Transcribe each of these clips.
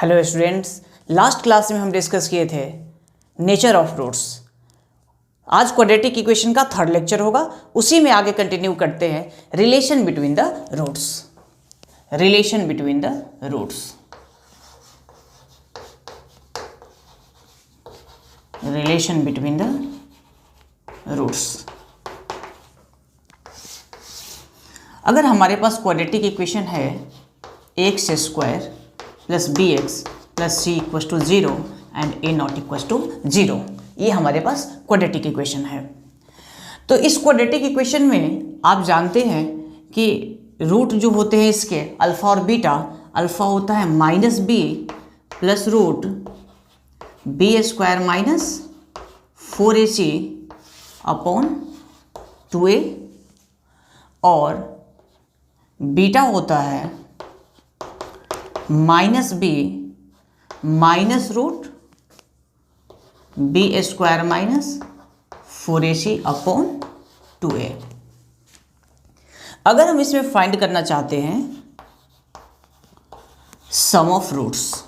Hello students, last class में हम discuss किए थे नेचर ऑफ रूट्स। आज क्वाड्रेटिक इक्वेशन का थर्ड लेक्चर होगा, उसी में आगे कंटिन्यू करते हैं relation between the roots. Relation between the roots, relation between the roots. अगर हमारे पास क्वाड्रेटिक इक्वेशन है x square plus b x plus c equals to 0 and a not equals to 0, ये हमारे पास क्वाड्रेटिक इक्वेशन है। तो इस क्वाड्रेटिक इक्वेशन में आप जानते हैं कि रूट जो होते हैं इसके अल्फ़ा और बीटा, अल्फ़ा होता है minus b plus root b square minus 4ac upon 2a, और बीटा होता है minus b minus root b square minus 4ac upon 2a। अगर हम इसमें फाइंड करना चाहते हैं sum of roots,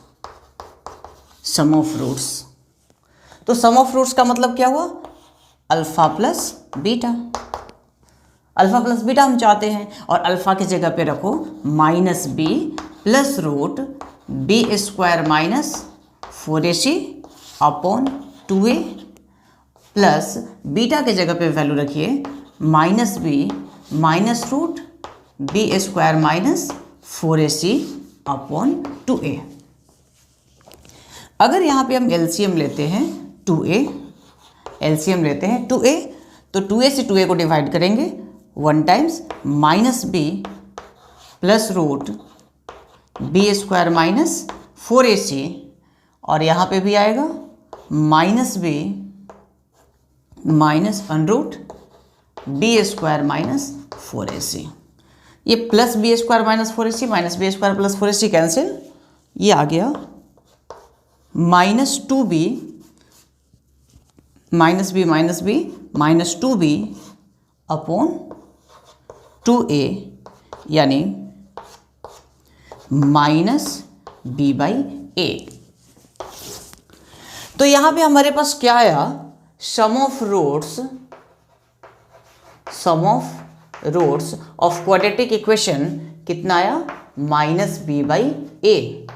sum of roots, तो सम ऑफ रूट्स का मतलब क्या हुआ? Alpha plus beta. Alpha plus beta हम चाहते हैं, और अल्फा की जगह पे रखो minus b plus root b square minus 4ac upon 2a, plus beta के जगह पे वैल्यू रखिए minus b minus root b square minus 4ac upon 2a। अगर यहाँ पे हम एलसीएम लेते हैं 2a, एलसीएम लेते हैं 2a, तो 2a से 2a को डिवाइड करेंगे 1 times minus b plus root b square minus 4ac, और यहाँ पे भी आएगा minus b minus under root b square minus 4ac। ये plus b square minus 4ac minus b square plus 4ac cancel, ये आ गया minus 2b minus b minus b minus 2b upon 2a, यानी माइनस बी बाई ए। तो यहां पे हमारे पास क्या आया? Sum of roots, sum of roots of quadratic equation कितना आया? Minus B by a.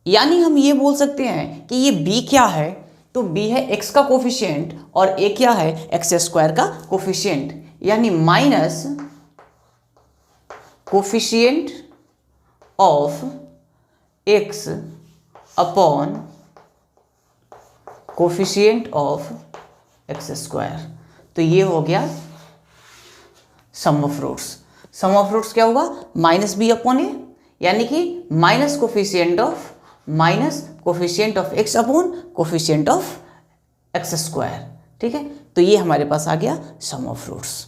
यानी हम ये बोल सकते हैं कि ये b क्या है? तो b है x का कोफिशिएंट और a क्या है? एक्स स्क्वायर का कोफिशिएंट, यानी minus coefficient of x upon coefficient of x square. तो ये हो गया sum of roots. Sum of roots क्या होगा? माइनस बी अपॉन ए, यानी कि minus coefficient of x upon coefficient of x square. ठीक है, तो ये हमारे पास आ गया सम ऑफ रूट्स।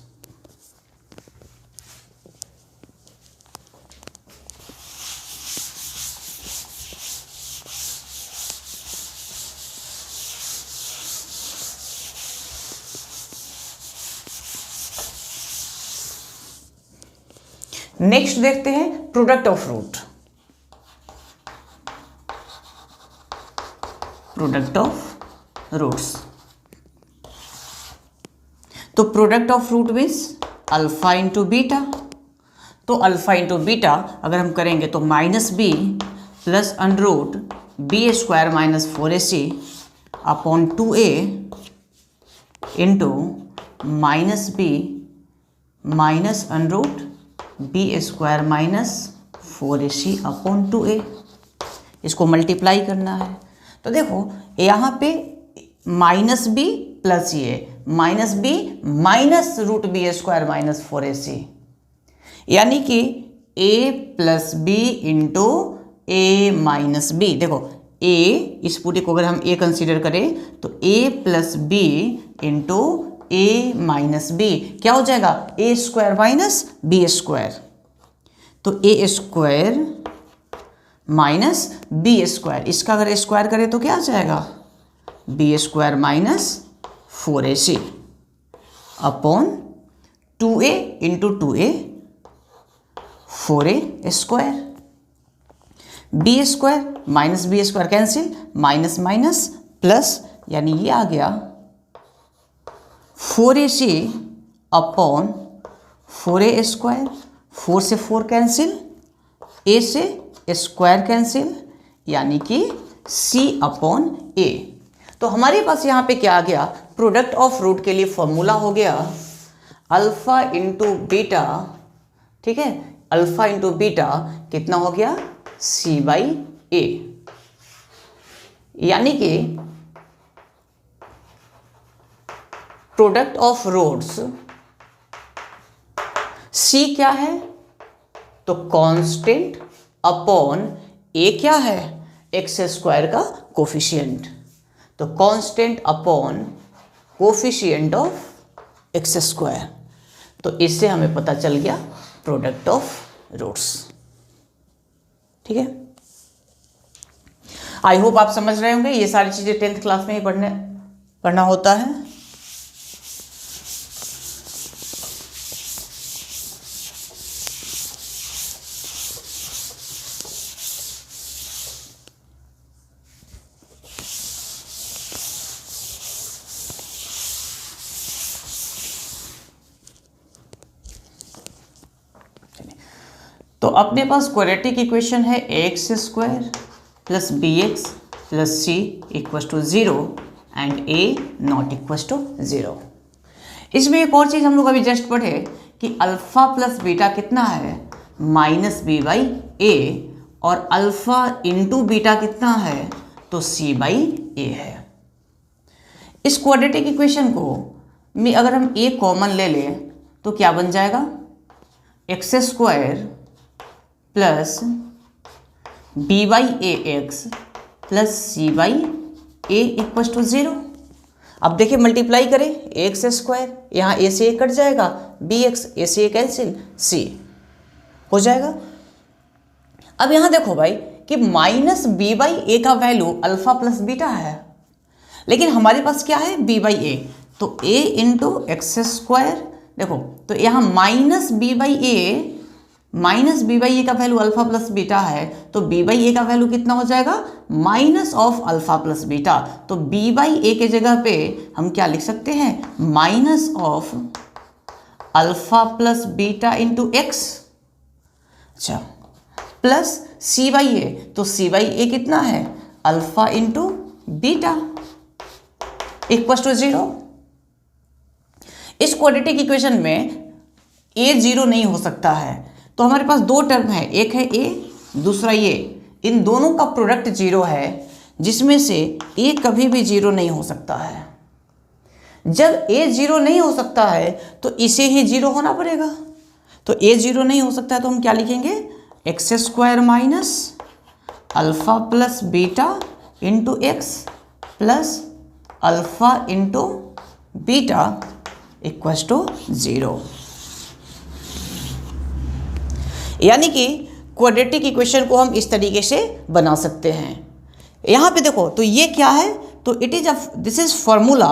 नेक्स्ट देखते हैं product of root. Product of roots, तो product of root means alpha into beta. तो अल्फा इंटू बीटा अगर हम करेंगे तो minus b plus under root b square minus 4ac upon 2a into minus b minus under root b square minus 4ac upon 2a। इसको multiply करना है, तो देखो यहाँ पे माइनस बी प्लस ये minus b minus root b square minus 4ac, यानी कि a plus b into a minus B. देखो a, इस पूरे को अगर हम a कंसीडर करें तो a plus b into a minus b क्या हो जाएगा? A square minus b square. तो a square minus b square, इसका अगर स्क्वायर करें तो क्या आ जाएगा? B square minus 4ac upon 2a into 2a 4a square. B square minus b square cancel, minus minus plus, यानी ये आ गया 4ac अपॉन 4a स्क्वायर, 4 से 4 कैंसिल, a से स्क्वायर कैंसिल, यानी कि c अपॉन a। तो हमारे पास यहाँ पे क्या आ गया, प्रोडक्ट ऑफ रूट के लिए फॉर्मूला हो गया अल्फा इंटू बीटा, ठीक है, अल्फा इंटू बीटा कितना हो गया, c बाई a, यानी कि प्रोडक्ट ऑफ रूट्स c क्या है, तो कांस्टेंट अपॉन a क्या है, एक्स स्क्वायर का कोफिशिएंट, तो constant upon coefficient of x square. तो इससे हमें पता चल गया प्रोडक्ट ऑफ रूट्स। ठीक है, आई होप आप समझ रहे होंगे, ये सारी चीजें 10th क्लास में ही पढ़ना होता है। तो अपने पास क्वाड्रेटिक इक्वेशन है x square plus b x plus c equal to 0 and a not equal to 0। इसमें एक और चीज़ हम लोग अभी जस्ट पढ़े कि अल्फ़ा प्लस बीटा कितना है, माइनस बी बाई ए, और अल्फ़ा इंटू बीटा कितना है, तो सी बाई ए है। इस क्वाड्रेटिक इक्वेशन को में अगर हम ए कॉमन ले लें तो क्या बन जाएगा, x square plus b by a x plus c by a equal to 0। अब देखिए मल्टीप्लाई करें, एक्स स्क्वायर यहाँ ए से ए कट जाएगा, बी एक्स ए से ए कैंसिल, सी हो जाएगा। अब यहाँ देखो भाई कि माइनस बी बाई ए का वैल्यू अल्फा प्लस बीटा है, लेकिन हमारे पास क्या है, बी बाई ए, तो ए इंटू एक्स स्क्वायर, देखो तो यहाँ माइनस बी बाई ए का वैल्यू अल्फा प्लस बीटा है, तो बी बाई ए का वैल्यू कितना हो जाएगा, minus of alpha plus beta. तो बी बाई ए के जगह पे हम क्या लिख सकते हैं, minus of alpha plus beta into x, अच्छा, प्लस सी बाई ए, तो सी बाई ए कितना है, alpha into beta equal to 0। इस क्वाड्रेटिक इक्वेशन में ए 0 नहीं हो सकता है, तो हमारे पास दो टर्म है, एक है ए, दूसरा ये, इन दोनों का प्रोडक्ट 0 है, जिसमें से ए कभी भी 0 नहीं हो सकता है। जब ए 0 नहीं हो सकता है तो इसे ही 0 होना पड़ेगा, तो ए 0 नहीं हो सकता है तो हम क्या लिखेंगे, x square minus alpha plus beta into x plus alpha into beta equal to 0। यानी कि क्वाड्रेटिक इक्वेशन को हम इस तरीके से बना सकते हैं। यहाँ पे देखो तो ये क्या है, तो it is this is formula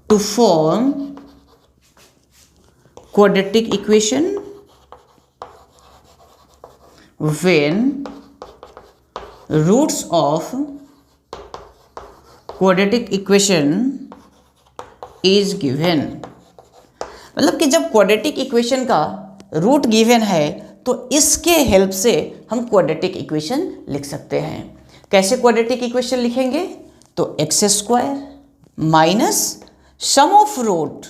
to form quadratic equation when roots of quadratic equation is given. मतलब कि जब क्वाड्रेटिक इक्वेशन का रूट गिवन है तो इसके हेल्प से हम क्वाड्रेटिक इक्वेशन लिख सकते हैं। कैसे क्वाड्रेटिक इक्वेशन लिखेंगे, तो x square minus sum of root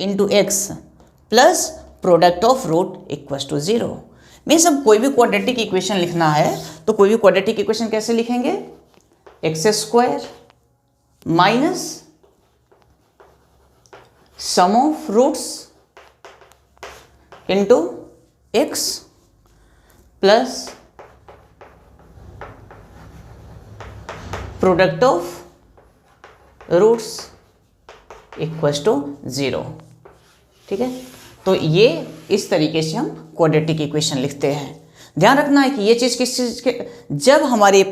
into x plus product of root equal to 0। Means अब कोई भी क्वाड्रेटिक इक्वेशन लिखना है तो कोई भी क्वाड्रेटिक इक्वेशन कैसे लिखेंगे, x square minus sum of roots into x plus product of roots equal to 0। ठीक है, तो ये इस तरीके से हम क्वाड्रेटिक इक्वेशन लिखते हैं। ध्यान रखना है कि ये चीज़ किस चीज़ के, जब हमारे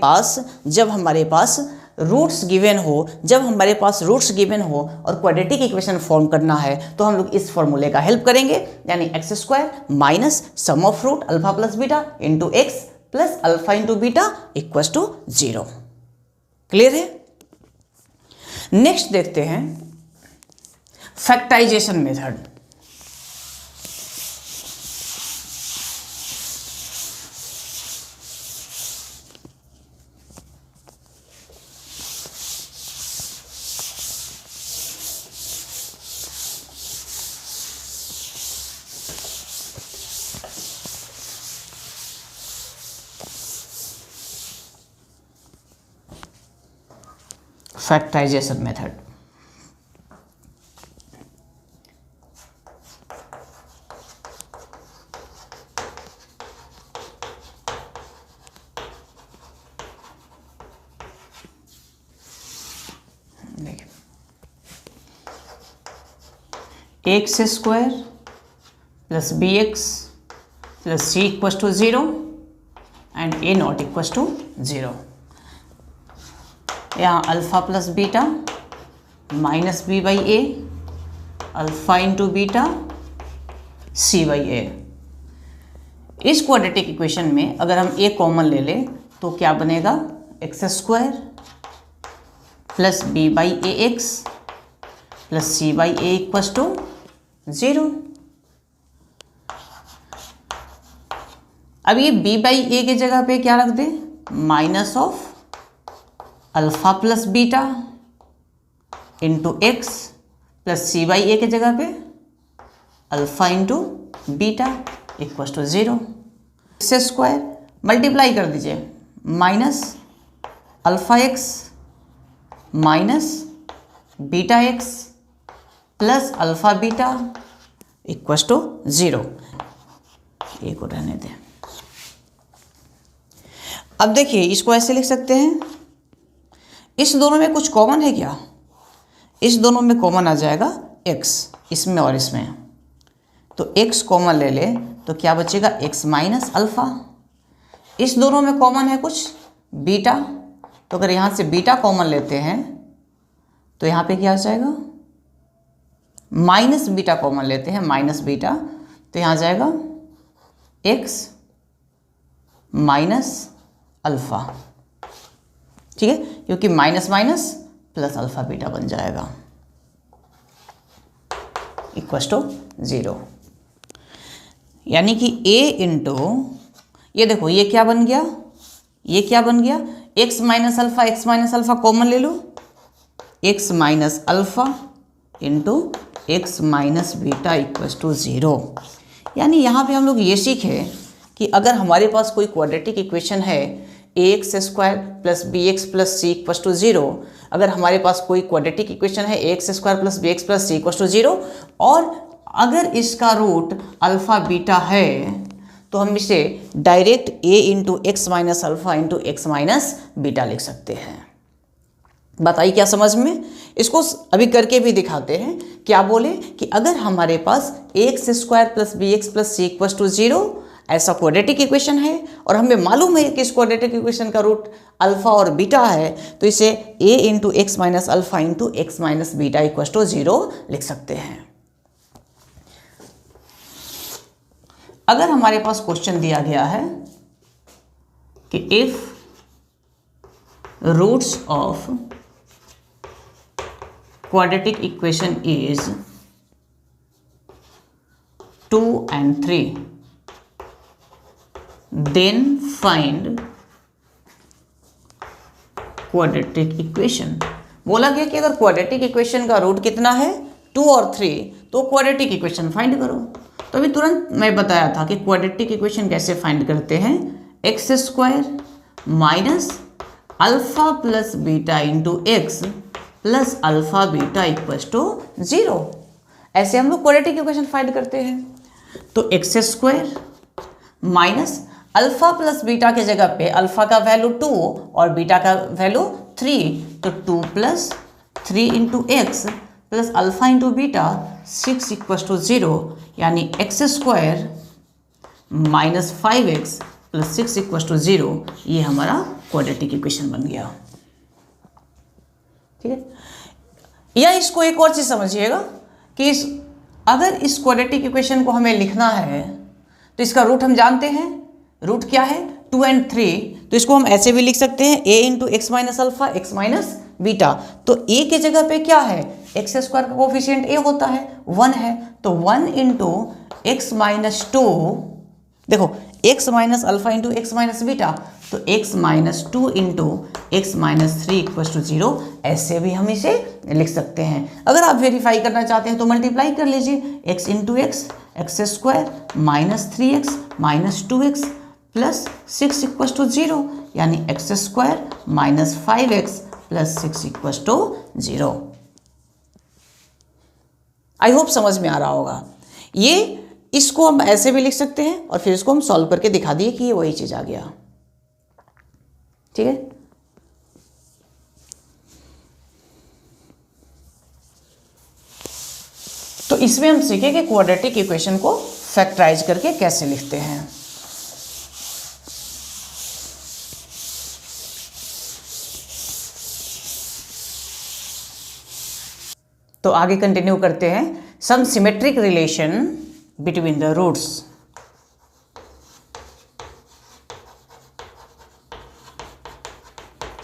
पास रूट्स गिवन हो, जब हमारे पास रूट्स गिवन हो और क्वाड्रेटिक इक्वेशन फॉर्म करना है तो हम लोग इस फॉर्मूले का हेल्प करेंगे, यानी x square minus sum of root alpha plus beta into x plus alpha into beta equals to 0। Clear है? नेक्स्ट देखते हैं factorization method. Factorization method. X square plus b x plus c equals to 0 and a not equals to 0। यहाँ alpha plus beta minus B by a alpha into beta C by a. इस quadratic equation में अगर हम ए common ले लें तो क्या बनेगा, x square plus b by a x plus c by a equals to 0। अब ये b बाई ए की जगह पे क्या रख दे, minus of alpha plus beta into x plus c by a की जगह पे alpha into beta equals to 0। X square multiply कर दीजिए, minus alpha x minus beta x plus alpha beta equals to 0। ये को रहने दें। अब देखिए इसको ऐसे लिख सकते हैं, इस दोनों में कुछ कॉमन है क्या, इस दोनों में कॉमन आ जाएगा x, इसमें और इसमें, तो x कॉमन ले ले तो क्या बचेगा, x माइनस अल्फ़ा। इस दोनों में कॉमन है कुछ बीटा, तो अगर यहाँ से बीटा कॉमन लेते हैं तो यहाँ पे क्या आ जाएगा, माइनस बीटा कॉमन लेते हैं, माइनस बीटा, तो यहाँ आ जाएगा x माइनस अल्फ़ा। ठीक है, क्योंकि minus minus plus alpha beta बन जाएगा इक्वल्स टू 0। यानी कि a इंटू, ये देखो ये क्या बन गया, ये क्या बन गया, x माइनस अल्फ़ा कॉमन ले लो, x minus alpha into x minus beta equals to 0। यानी यहाँ पे हम लोग ये सीखे कि अगर हमारे पास कोई क्वाड्रेटिक इक्वेशन है x square plus b x plus c equals to 0, अगर हमारे पास कोई क्वाड्रेटिक इक्वेशन है x square plus b x plus c equals to 0 और अगर इसका रूट अल्फ़ा बीटा है तो हम इसे direct a into x minus alpha into x minus beta लिख सकते हैं। बताइए क्या समझ में, इसको अभी करके भी दिखाते हैं। क्या बोले कि अगर हमारे पास x square plus b x plus c equals to 0 ऐसा क्वाड्रेटिक इक्वेशन है और हमें मालूम है कि इस क्वाड्रेटिक इक्वेशन का रूट अल्फ़ा और बीटा है, तो इसे a into x minus alpha into x minus beta equals to 0 लिख सकते हैं। अगर हमारे पास क्वेश्चन दिया गया है कि if roots of quadratic equation is 2 and 3, then find quadratic equation। बोला गया कि अगर quadratic equation का रूट कितना है 2 और 3, तो quadratic equation फाइंड करो। तो अभी तुरंत मैं बताया था कि quadratic equation कैसे फाइंड करते हैं, x square minus alpha plus beta into x plus alpha beta equals to 0। ऐसे हम लोग क्वाड्रेटिक इक्वेशन फाइंड करते हैं। तो x square minus alpha plus beta के जगह पे अल्फ़ा का वैल्यू 2 और बीटा का वैल्यू 3, तो 2 plus 3 into x plus alpha into beta 6 equals to 0। यानी x square minus 5x plus 6 equals to 0, ये हमारा क्वाड्रेटिक इक्वेशन बन गया। ठीक है। या इसको एक और चीज़ समझिएगा कि अगर इस क्वाड्रेटिक इक्वेशन को हमें लिखना है तो इसका रूट हम जानते हैं, रूट क्या है 2 और 3, तो इसको हम ऐसे भी लिख सकते हैं a into x minus alpha x minus beta. तो a के जगह पे क्या है, एक्स स्क्वायर का कोफिशिएंट a होता है 1 है, तो 1 इंटू एक्स माइनस 2, देखो x minus alpha into x minus beta, तो x minus 2 into x minus 3 equal to 0, ऐसे भी हम इसे लिख सकते हैं। अगर आप वेरीफाई करना चाहते हैं तो मल्टीप्लाई कर लीजिए, x into x x square minus 3x minus 2x plus 6 equal to 0, यानी x square minus 5x plus 6 equal to 0। I hope समझ में आ रहा होगा। ये इसको हम ऐसे भी लिख सकते हैं और फिर इसको हम सॉल्व करके दिखा दिए कि ये वही चीज आ गया। ठीक है, तो इसमें हम सीखे कि क्वाड्रेटिक इक्वेशन को फैक्टराइज करके कैसे लिखते हैं। तो आगे कंटिन्यू करते हैं। Some symmetric relation between the roots.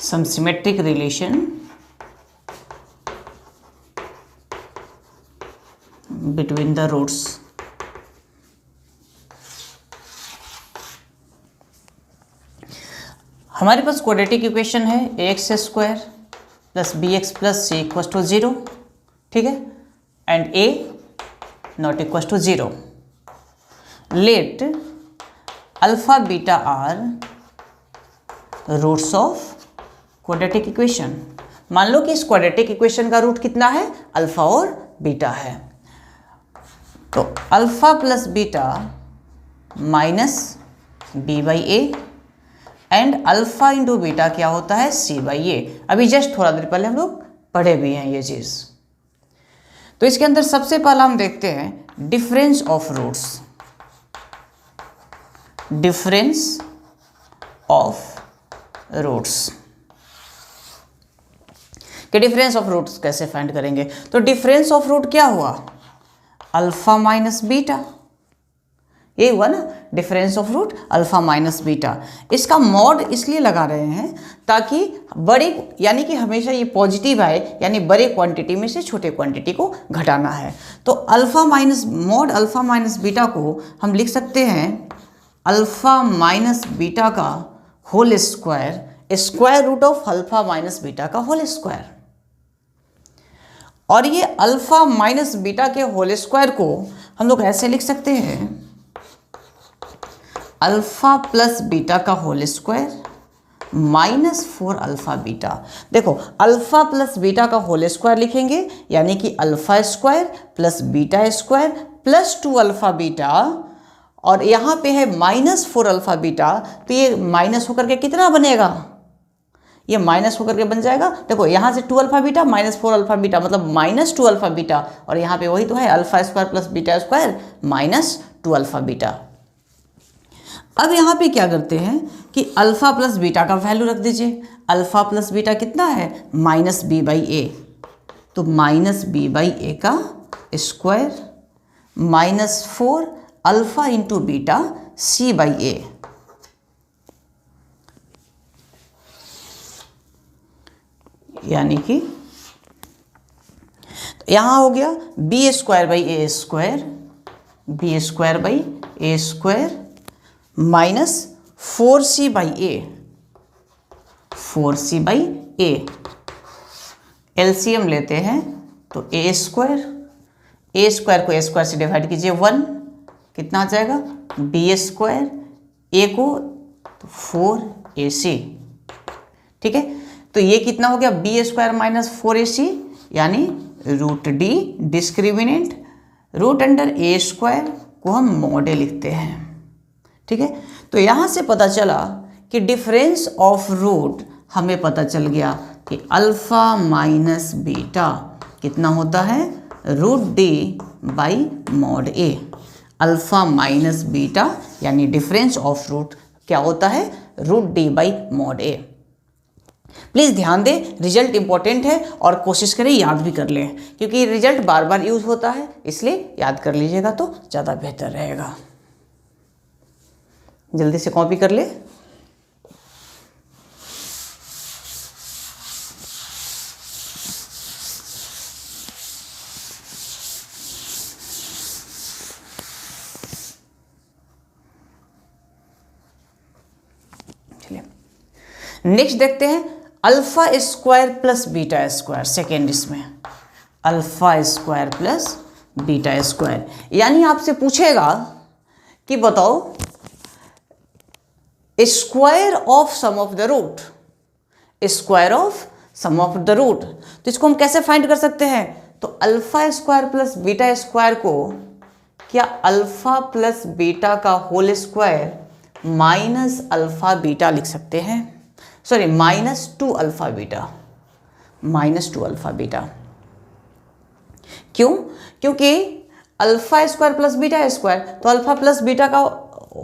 Some symmetric relation between the roots। हमारे पास क्वाड्रेटिक इक्वेशन है ax square plus bx plus c equal to 0, ठीक है, and a not equal to 0। Let alpha beta are roots of quadratic equation. मान लो कि इस quadratic equation का रूट कितना है, अल्फा और बीटा है। तो alpha plus beta minus B by a and alpha into beta क्या होता है, सी बाई ए। अभी जस्ट थोड़ा देर पहले हम लोग पढ़े भी हैं ये चीज़। तो इसके अंदर सबसे पहला हम देखते हैं difference of roots. Difference of roots कि डिफरेंस ऑफ रूट्स कैसे फाइंड करेंगे। तो डिफरेंस ऑफ रूट क्या हुआ, अल्फा माइनस बीटा, ये हुआ ना difference of root alpha minus beta. इसका मॉड इसलिए लगा रहे हैं ताकि बड़े, यानी कि हमेशा ये पॉजिटिव आए, यानी बड़े क्वांटिटी में से छोटे क्वांटिटी को घटाना है। तो alpha minus mod alpha minus beta को हम लिख सकते हैं अल्फा माइनस बीटा का whole square, square root of alpha minus beta का होल स्क्वायर। और ये अल्फा माइनस बीटा के होल स्क्वायर को हम लोग ऐसे लिख सकते हैं अल्फा प्लस बीटा का whole square minus 4 alpha beta. देखो अल्फा प्लस बीटा का होल स्क्वायर लिखेंगे, यानी कि alpha square plus beta square plus 2 alpha beta, और यहाँ पे है माइनस 4 अल्फा बीटा, तो ये माइनस होकर के कितना बनेगा, ये माइनस होकर के बन जाएगा। देखो यहाँ से 2 alpha beta minus 4 alpha beta मतलब माइनस 2 अल्फा बीटा, और यहाँ पे वही तो है alpha square plus beta square minus 2 alpha beta. अब यहाँ पे क्या करते हैं कि अल्फा प्लस बीटा का वैल्यू रख दीजिए। अल्फा प्लस बीटा कितना है, माइनस बी बाई ए, तो माइनस बी बाई ए का square minus 4 alpha into beta C by a, यानी कि यहाँ हो गया b square by a square, b square by a square minus 4c by a, 4c by a. LCM लेते हैं तो ए स्क्वायर को ए स्क्वायर से डिवाइड कीजिए 1, कितना आ जाएगा बी स्क्वायर, ए को तो 4ac, ठीक है। तो ये कितना हो गया बी स्क्वायर माइनस 4ac, यानी root D discriminant, root under a square को हम मॉड ए लिखते हैं, ठीक है। तो यहाँ से पता चला कि डिफरेंस ऑफ रूट हमें पता चल गया कि अल्फा माइनस बीटा कितना होता है, root D by mod a. Alpha minus beta यानी डिफरेंस ऑफ रूट क्या होता है, root D by mod a. Please ध्यान दें, रिजल्ट इंपॉर्टेंट है और कोशिश करें याद भी कर लें, क्योंकि रिजल्ट बार बार यूज होता है, इसलिए याद कर लीजिएगा तो ज़्यादा बेहतर रहेगा। जल्दी से कॉपी कर ले। चलिए नेक्स्ट देखते हैं alpha square plus beta square. Second इसमें alpha square plus beta square, यानी आपसे पूछेगा कि बताओ square of sum of the root, square of sum of the root. तो इसको हम कैसे फाइंड कर सकते हैं? तो alpha square plus beta square को क्या अल्फा प्लस बीटा का whole square minus alpha beta लिख सकते हैं, sorry minus two alpha beta, minus two alpha beta. क्यों? क्योंकि alpha square plus beta square, तो अल्फा प्लस बीटा का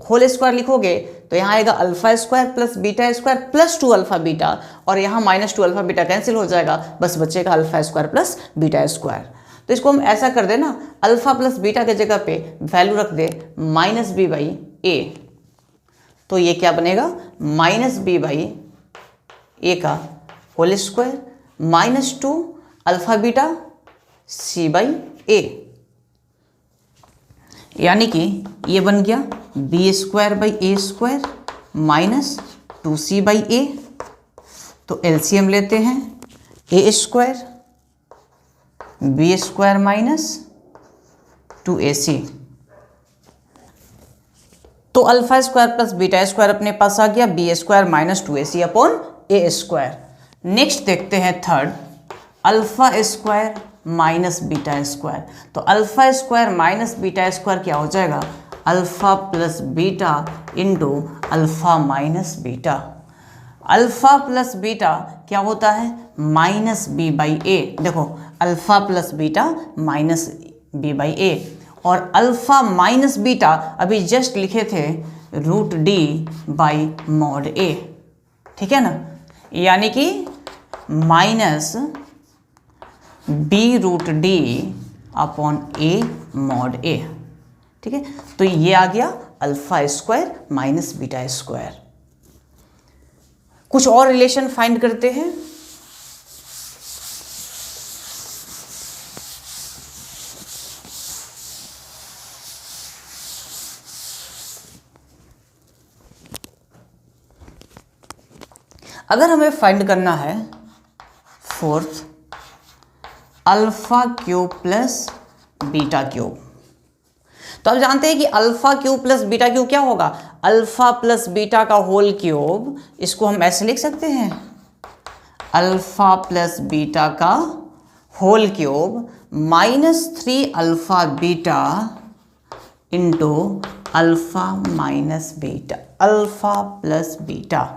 होल स्क्वायर लिखोगे तो यहाँ आएगा alpha square plus beta square plus two alpha beta, और यहाँ minus two alpha beta cancel हो जाएगा, बस बचेगा alpha square plus beta square. तो इसको हम ऐसा कर देना, अल्फा प्लस बीटा के जगह पे वैल्यू रख दे माइनस बी बाई ए, तो ये क्या बनेगा माइनस बी बाई ए का whole square minus two alpha beta C by a, यानी कि ये बन गया b square by a square minus two c by ए। तो एलसीएम लेते हैं, a square b square minus two a c. तो alpha square plus beta square अपने पास आ गया, b square minus two a C upon A square. Next देखते हैं third, alpha square minus beta square. तो alpha square minus beta square क्या हो जाएगा, alpha plus beta into alpha minus beta. Alpha plus beta क्या होता है, minus B by A. देखो alpha plus beta minus B by A, और alpha minus beta अभी जस्ट लिखे थे root D by mod A, ठीक है ना, यानी कि minus B root D upon A mod A, ठीक है। तो ये आ गया alpha square minus beta square. कुछ और रिलेशन फाइंड करते हैं। अगर हमें फाइंड करना है fourth, alpha cube plus beta cube, तो आप जानते हैं कि alpha cube plus beta cube क्या होगा, अल्फा प्लस बीटा का होल क्यूब। इसको हम ऐसे लिख सकते हैं, अल्फा प्लस बीटा का whole cube minus three alpha beta into alpha minus beta, alpha plus beta.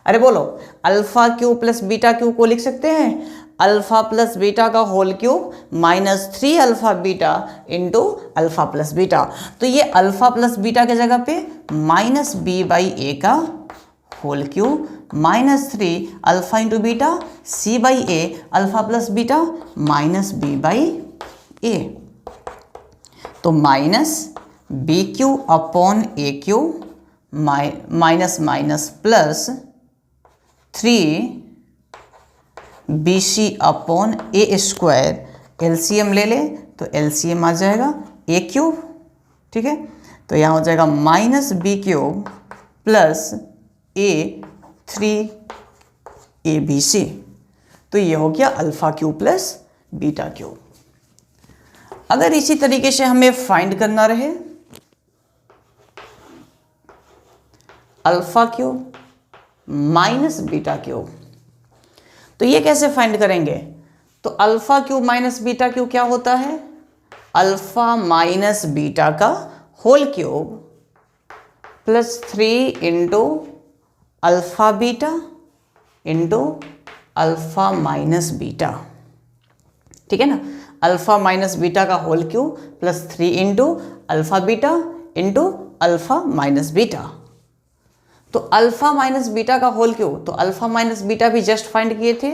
अरे बोलो, alpha cube plus beta cube को लिख सकते हैं अल्फा प्लस बीटा का whole cube minus three alpha beta into alpha plus beta. तो ये alpha plus beta के जगह पे माइनस बी बाई ए का whole cube minus three alpha into beta C by A alpha plus beta minus B by ए। तो minus B cube upon A cube minus minus plus three B C upon A square. LCM ले ले तो LCM आ जाएगा ए cube, ठीक है। तो यहाँ हो जाएगा minus b cube plus a three a b c. तो ये हो गया alpha cube plus beta cube. अगर इसी तरीके से हमें फाइंड करना रहे alpha cube minus beta cube, तो ये कैसे फाइंड करेंगे। तो alpha cube minus beta cube क्या होता है, अल्फा माइनस बीटा का whole cube plus three into alpha beta into alpha minus beta, ठीक है ना। अल्फा माइनस बीटा का whole cube plus three into alpha beta into alpha minus beta. तो alpha minus beta का whole क्यों, तो alpha minus beta भी just find किए थे,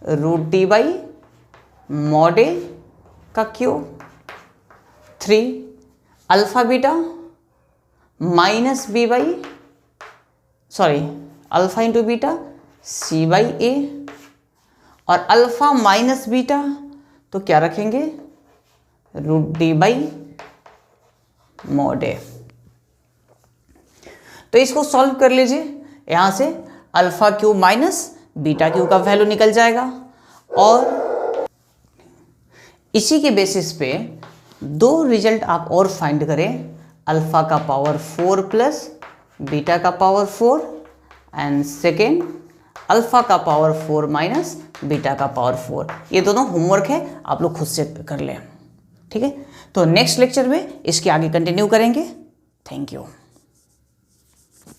root D by mod A का cube 3 alpha beta minus B by alpha into beta C by A, और alpha minus beta तो क्या रखेंगे, root D by mod A. तो इसको सॉल्व कर लीजिए, यहां से alpha cube minus beta cube का वैल्यू निकल जाएगा, और इसी के बेसिस पे 2 रिजल्ट आप और फाइंड करें, अल्फा का पावर 4 प्लस बीटा का पावर 4 एंड सेकेंड अल्फा का पावर 4 माइनस बीटा का पावर 4। ये दोनों होमवर्क है, आप लोग खुद से कर लें, ठीक है। तो नेक्स्ट लेक्चर में इसके आगे कंटिन्यू करेंगे। Thank you.